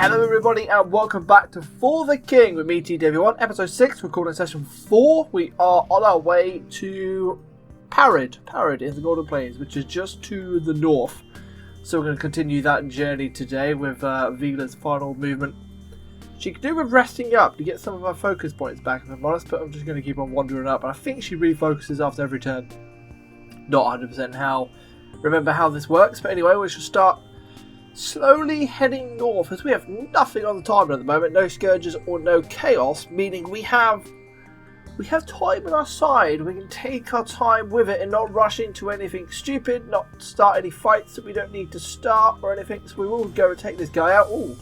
Hello everybody and welcome back to For the King with me, TW1, episode 6, recording session 4. We are on our way to Parid in the Golden Plains, which is just to the north. So we're going to continue that journey today with Vila's final movement. She could do with resting up to get some of her focus points back, if I'm honest, but I'm just going to keep on wandering up. And I think she refocuses after every turn. Not 100% remember how this works, but anyway, we should start slowly heading north, as we have nothing on the timer at the moment, no scourges or no chaos, meaning we have time on our side. We can take our time with it and not rush into anything stupid, not start any fights that we don't need to start or anything, so we will go and take this guy out. Ooh.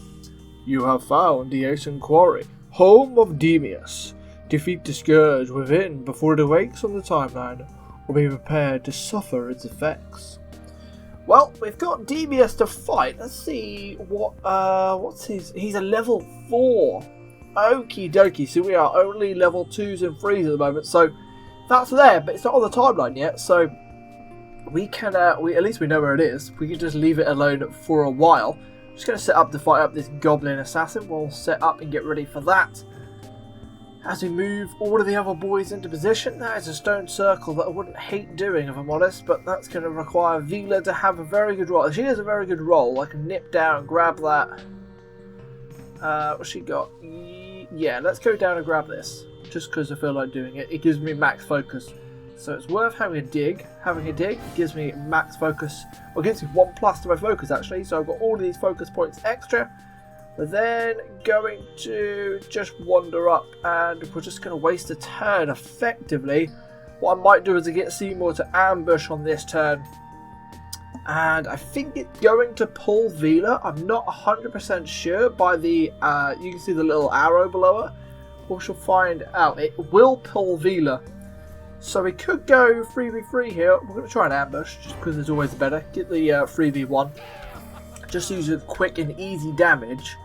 You have found the Ancient Quarry, home of Demeus. Defeat the scourge within before it awakes on the timeline, or be prepared to suffer its effects. Well, we've got Demeus to fight. Let's see what's he's a level 4. Okie dokie, so we are only level 2s and 3s at the moment, so that's there, but it's not on the timeline yet, so we can, at least we know where it is. We can just leave it alone for a while. I'm just going to set up to fight up this Goblin Assassin. We'll set up and get ready for that. As we move all of the other boys into position, that is a stone circle that I wouldn't hate doing, if I'm honest, but that's going to require Vila to have a very good roll. If she has a very good roll, I can nip down and grab that. What's she got? Yeah, let's go down and grab this, just because I feel like doing it. It gives me max focus, so it's worth having a dig. Having a dig gives me max focus, or gives me 1+ to my focus actually, so I've got all of these focus points extra. We're then going to just wander up, and we're just going to waste a turn effectively. What I might do is to get Seymour to ambush on this turn, and I think it's going to pull Vila. I'm not 100% sure by the, you can see the little arrow below her. We shall find out. It will pull Vila. So we could go 3v3 here. We're going to try and ambush, just because it's always better. Get the 3v1. Just use a quick and easy damage.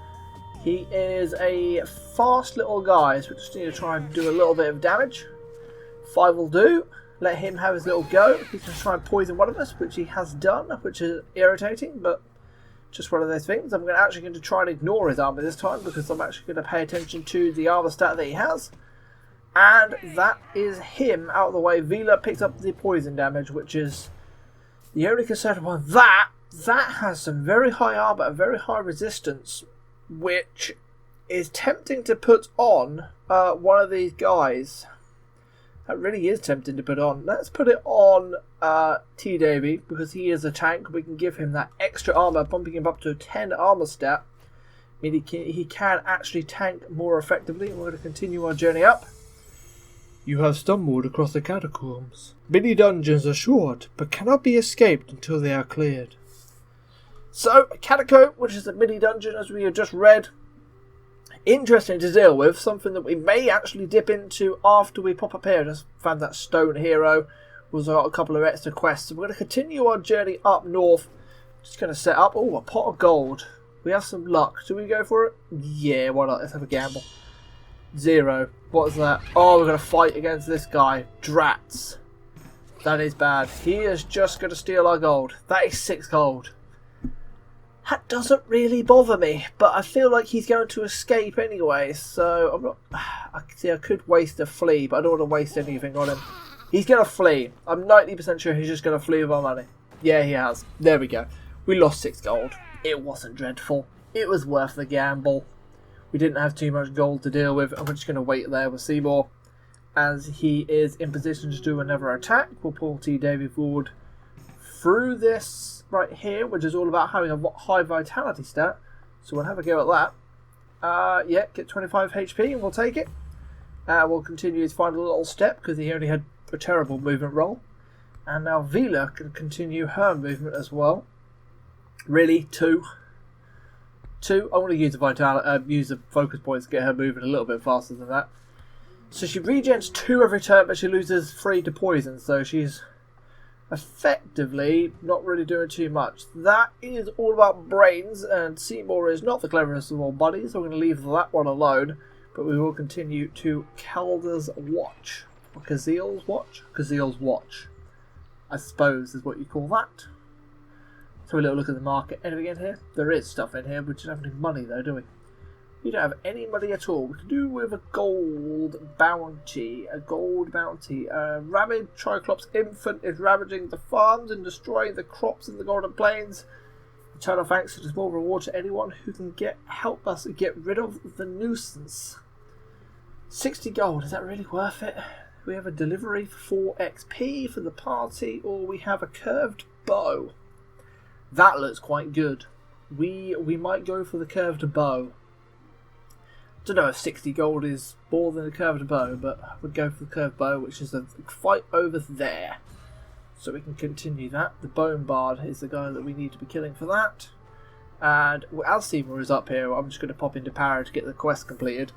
He is a fast little guy, so we just need to try and do a little bit of damage. 5 will do. Let him have his little go. He's going to try and poison one of us, which he has done, which is irritating, but just one of those things. I'm actually going to try and ignore his armor this time, because I'm actually going to pay attention to the armor stat that he has. And that is him out of the way. Vila picks up the poison damage, which is the only concern one. That has some very high armor and very high resistance, which is tempting to put on one of these guys. That really is tempting to put on. Let's put it on T Davy, because he is a tank. We can give him that extra armor, bumping him up to a 10 armor stat. Meaning he can actually tank more effectively. We're going to continue our journey up. You have stumbled across the catacombs. Many dungeons are short, but cannot be escaped until they are cleared. So, a catacomb, which is a mini dungeon, as we have just read. Interesting to deal with, something that we may actually dip into after we pop up here. Just found that stone hero. We've also got a couple of extra quests. So we're going to continue our journey up north. Just going to set up, a pot of gold. We have some luck. Do we go for it? Yeah, why not? Let's have a gamble. 0. What is that? Oh, we're going to fight against this guy. Drats. That is bad. He is just going to steal our gold. That is 6 gold. That doesn't really bother me, but I feel like he's going to escape anyway, so I'm not... I could waste a flea, but I don't want to waste anything on him. He's going to flee. I'm 90% sure he's just going to flee with our money. Yeah, he has. There we go. We lost 6 gold. It wasn't dreadful. It was worth the gamble. We didn't have too much gold to deal with, and we're just going to wait there with Seymour. As he is in position to do another attack, we'll pull T Davy forward through this right here, which is all about having a high vitality stat. So we'll have a go at that. Yeah, get 25 HP and we'll take it. We'll continue his final little step, because he only had a terrible movement roll. And now Vila can continue her movement as well. Really, 2. I want to use the focus points to get her moving a little bit faster than that. So she regens 2 every turn, but she loses 3 to poison, so she's effectively not really doing too much. That is all about brains, and Seymour is not the cleverest of all buddies, so we're going to leave that one alone, but we will continue to Calder's Watch, or Kaziel's Watch? Kaziel's Watch, I suppose is what you call that. Let's have a little look at the market. Anything in here? There is stuff in here. We just don't have any money though, do we? We don't have any money at all. We can do with a gold bounty. Rabid Triclops infant is ravaging the farms and destroying the crops in the Golden Plains. Eternal thanks is a small reward to anyone who can help us get rid of the nuisance. 60 gold, is that really worth it? We have a delivery for 4 XP for the party, or we have a curved bow. That looks quite good. We might go for the curved bow. I don't know if 60 gold is more than a curved bow, but I would go for the curved bow, which is the fight over there. So we can continue that. The Bone Bard is the guy that we need to be killing for that. And as Seymour is up here, I'm just going to pop into Parid to get the quest completed.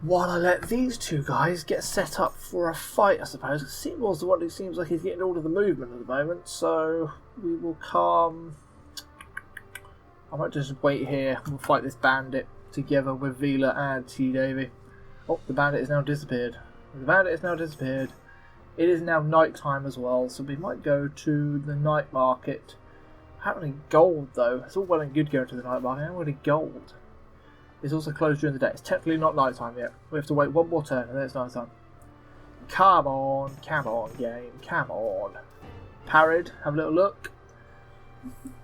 While I let these two guys get set up for a fight, I suppose. Seymour's the one who seems like he's getting all of the movement at the moment, so we will come... I might just wait here. We'll fight this bandit together with Vila and T. Davy. Oh, the bandit has now disappeared. It is now night time as well, so we might go to the night market. I haven't any gold though. It's all well and good going to the night market. I haven't got any gold. It's also closed during the day. It's technically not night time yet. We have to wait one more turn and then it's night time. Come on, game, come on. Parid, have a little look.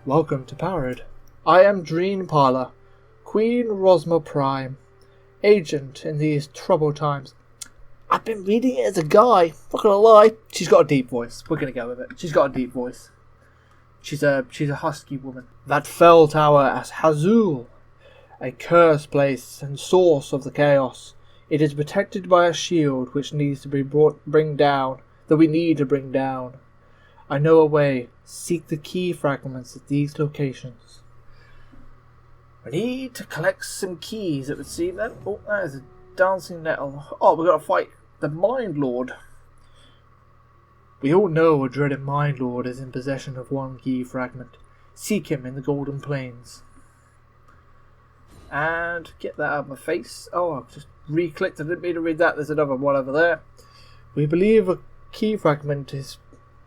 Welcome to Parid. I am Dreen Parler, Queen Rosma Prime, agent in these troubled times. I've been reading it as a guy, not gonna lie. She's got a deep voice. We're gonna go with it. She's got a deep voice. She's a husky woman. That fell tower as Hazul, a cursed place and source of the chaos. It is protected by a shield which needs to be bring down. I know a way. Seek the key fragments at these locations. We need to collect some keys, it would seem then. Oh, that is a dancing nettle. Oh, we've got to fight the Mind Lord. We all know a dreaded Mind Lord is in possession of one key fragment. Seek him in the Golden Plains. And get that out of my face. Oh, I've just re-clicked. I didn't mean to read that. There's another one over there. We believe a key fragment is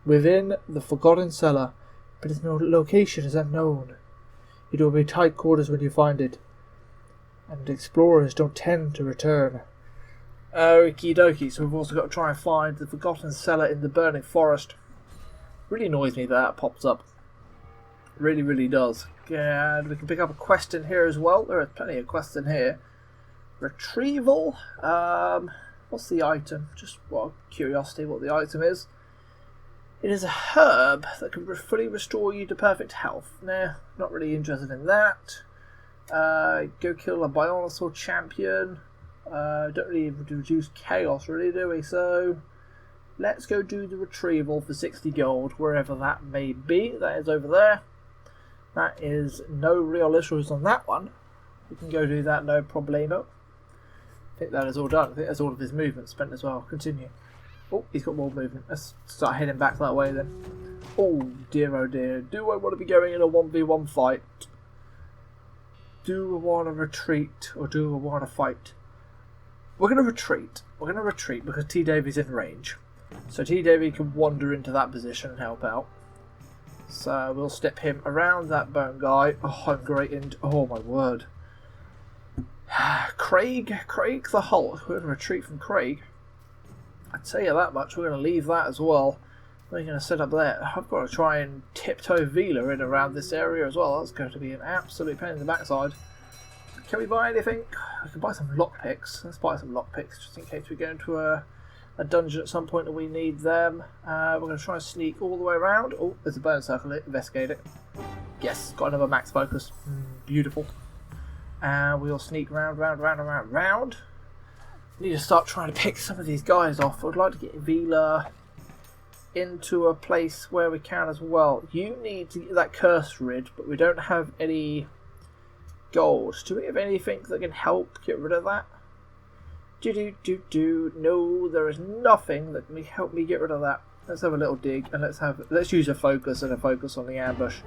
within the Forgotten Cellar, but its location is unknown. It will be tight quarters when you find it, and explorers don't tend to return. Okie dokie, so we've also got to try and find the Forgotten Cellar in the Burning Forest. Really annoys me that pops up. Really, really does. And we can pick up a quest in here as well. There are plenty of quests in here. Retrieval. What's the item? Just curiosity what the item is. It is a herb that can fully restore you to perfect health. Nah, not really interested in that. Go kill a Bionosaur champion. Don't really reduce chaos, really, do we? So let's go do the retrieval for 60 gold, wherever that may be. That is over there. That is no real issues on that one. We can go do that, no problemo. I think that is all done. I think that's all of his movement spent as well. Continue. Oh, he's got more movement. Let's start heading back that way then. Oh dear. Do I want to be going in a 1v1 fight? Do I want to retreat or do I want to fight? We're going to retreat. We're going to retreat because T. Davy's in range. So T. Davy can wander into that position and help out. So we'll step him around that bone guy. Oh, I'm great into... Oh my word. Craig the Hulk. We're going to retreat from Craig. I tell you that much. We're going to leave that as well. We're going to set up there. I've got to try and tiptoe Vila in around this area as well. That's going to be an absolute pain in the backside. Can we buy anything? We can buy some lockpicks. Let's buy some lockpicks just in case we go into a dungeon at some point and we need them. We're going to try and sneak all the way around. Oh, there's a burn circle. Investigate it. Yes, got another max focus. Beautiful. And we'll sneak round. Need to start trying to pick some of these guys off. I'd like to get Vila into a place where we can as well. You need to get that curse rid, but we don't have any gold. Do we have anything that can help get rid of that? No, there is nothing that can help me get rid of that. Let's have a little dig and let's use a focus and a focus on the ambush.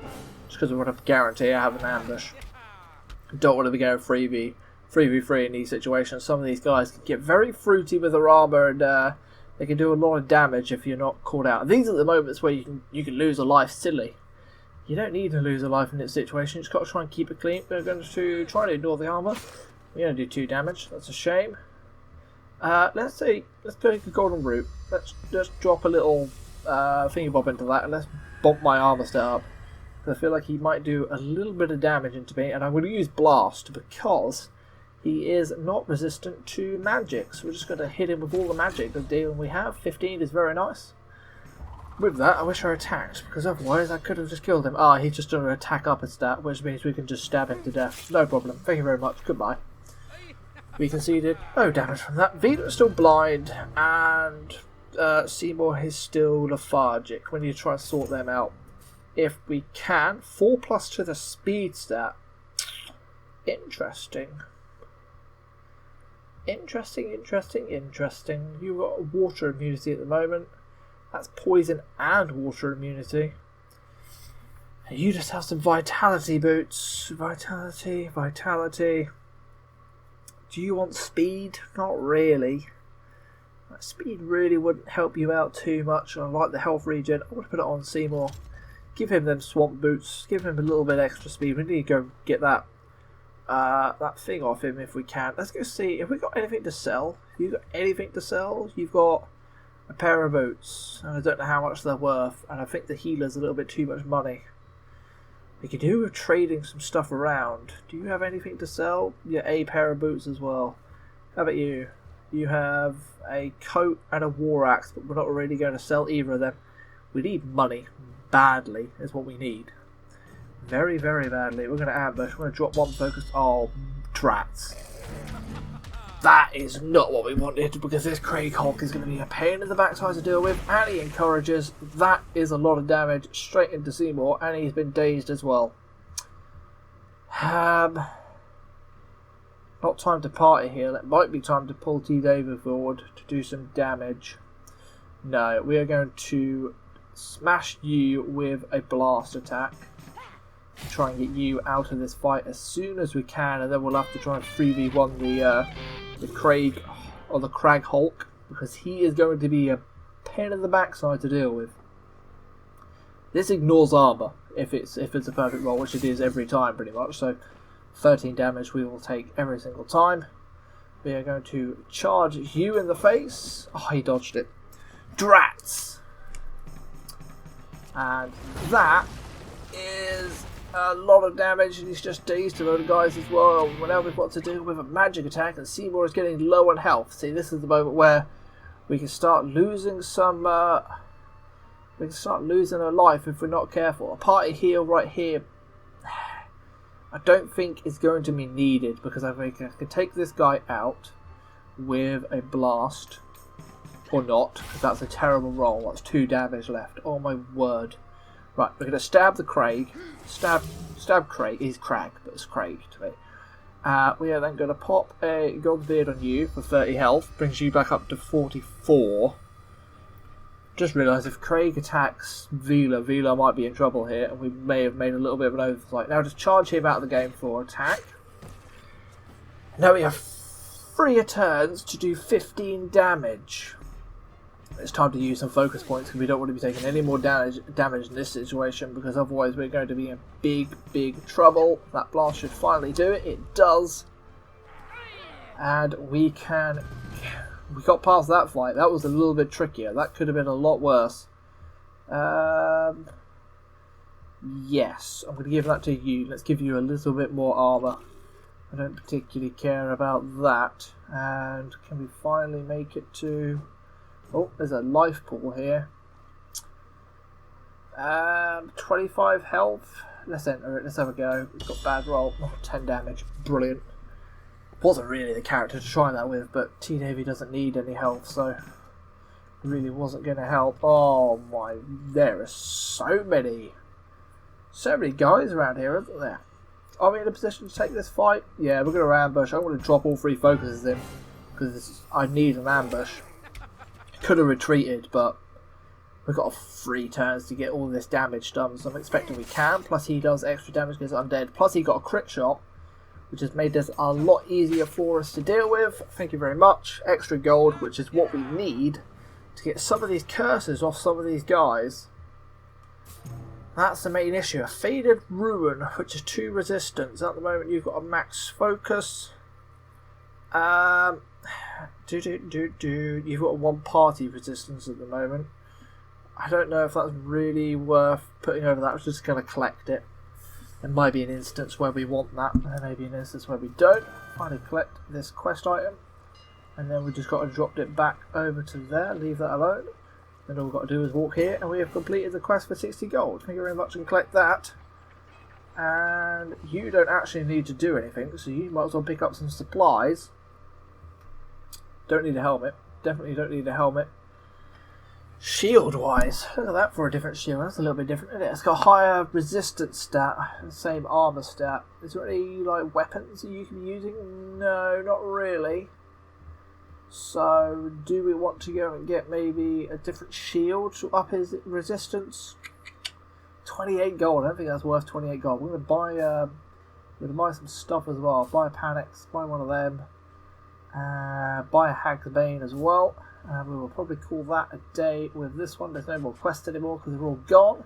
Just because I want to guarantee I have an ambush. Don't want to be going 3v3 in these situations. Some of these guys can get very fruity with their armor and they can do a lot of damage if you're not caught out. And these are the moments where you can lose a life silly. You don't need to lose a life in this situation. You just got to try and keep it clean. We're going to try to ignore the armor. We're going to do 2 damage. That's a shame. Let's take a golden root. Let's just drop a little thingy bob into that, and let's bump my armor stat up. I feel like he might do a little bit of damage into me, and I'm going to use blast because he is not resistant to magic. So we're just going to hit him with all the magic the deal we have. 15 is very nice. With that, I wish I attacked, because otherwise I could have just killed him. Ah, he's just going to attack up a stat, which means we can just stab him to death. No problem. Thank you very much. Goodbye. We conceded. No damage from that. Vita is still blind, and Seymour is still lethargic. We need to try and sort them out. If we can. 4+ to the speed stat. Interesting. Interesting. You've got water immunity at the moment. That's poison and water immunity. And you just have some vitality boots. Vitality. Do you want speed? Not really. Speed really wouldn't help you out too much. I like the health regen. I want to put it on Seymour. Give him them swamp boots. Give him a little bit extra speed. We need to go get that thing off him if we can. Let's go see if we've got anything to sell. Have you got anything to sell? You've got a pair of boots, and I don't know how much they're worth, and I think the healer's a little bit too much money. We could do with trading some stuff around. Do you have anything to sell? Yeah, a pair of boots as well. How about you? You have a coat and a war axe, but we're not really going to sell either of them. We need money. Badly is what we need. Very, very badly. We're going to ambush. We're going to drop 1 focus. Oh, drats. That is not what we wanted, because this Craig Hulk is going to be a pain in the backside to deal with, and he encourages. That is a lot of damage straight into Seymour, and he's been dazed as well. Not time to party here. It might be time to pull T. David forward to do some damage. No, we are going to smash you with a blast attack. Try and get you out of this fight as soon as we can, and then we'll have to try and 3v1 the Craig or the Crag Hulk, because he is going to be a pain in the backside to deal with. This ignores armor if it's a perfect roll, which it is every time pretty much. So 13 damage we will take every single time. We are going to charge you in the face. Oh, he dodged it. Drats! And that is a lot of damage, and he's just dazed a load of guys as well. Now we've got to deal with a magic attack, and Seymour is getting low on health. See, this is the moment where we can start losing some. We can start losing a life if we're not careful. A party heal right here, I don't think is going to be needed, because I think I can take this guy out with a blast, or not, because that's a terrible roll. That's 2 damage left. Oh my word. Right, we're going to stab the Craig. Stab Craig. He's Crag, but it's Craig to me. We are then going to pop a gold beard on you for 30 health. Brings you back up to 44. Just realised if Craig attacks Vila might be in trouble here, and we may have made a little bit of an oversight. Now just charge him out of the game for attack. Now we have 3 turns to do 15 damage. It's time to use some focus points, because we don't want to be taking any more damage in this situation, because otherwise we're going to be in big trouble. That blast should finally do it. It does. And we got past that fight. That was a little bit trickier. That could have been a lot worse. Yes, I'm going to give that to you. Let's give you a little bit more armor. I don't particularly care about that. And can we finally make it to... Oh, there's a life pool here. 25 health. Let's enter it. Let's have a go. It's got bad roll. Oh, 10 damage. Brilliant. Wasn't really the character to try that with, but T. Davy doesn't need any health, so it really wasn't going to help. Oh my, there are so many guys around here, isn't there? Are we in a position to take this fight? Yeah, we're going to ambush. I'm going to drop all 3 focuses in, because I need an ambush. Could have retreated, but we've got 3 turns to get all this damage done, so I'm expecting we can. Plus he does extra damage because I'm dead. Plus he got a crit shot, which has made this a lot easier for us to deal with. Thank you very much. Extra gold, which is what we need to get some of these curses off some of these guys. That's the main issue. A Faded Ruin, which is 2 resistance. At the moment, you've got a max focus. You've got a 1 party resistance at the moment. I don't know if that's really worth putting over that. We're just going to collect it. There might be an instance where we want that. There may be an instance where we don't. Finally collect this quest item. And then we've just got to drop it back over to there. Leave that alone. Then all we've got to do is walk here, and we have completed the quest for 60 gold. Thank you very much, and collect that. And you don't actually need to do anything, so you might as well pick up some supplies. Don't need a helmet. Definitely don't need a helmet. Shield-wise, look at that for a different shield. That's a little bit different, isn't it? It's got a higher resistance stat, the same armor stat. Is there any like weapons that you can be using? No, not really. So, do we want to go and get maybe a different shield to up his resistance? 28 gold. I don't think that's worth 28 gold. We're going to buy some stuff as well. Buy a Panics, buy one of them. Buy a Hag's Bane as well. We will probably call that a day with this one. There's no more quests anymore because they're all gone.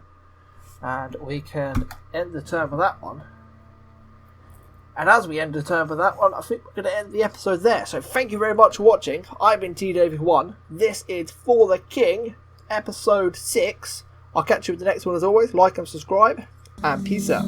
And we can end the turn for that one. And as we end the turn for that one, I think we're going to end the episode there. So thank you very much for watching. I've been TDavid1. This is For the King, episode 6. I'll catch you with the next one as always. Like and subscribe, and peace out.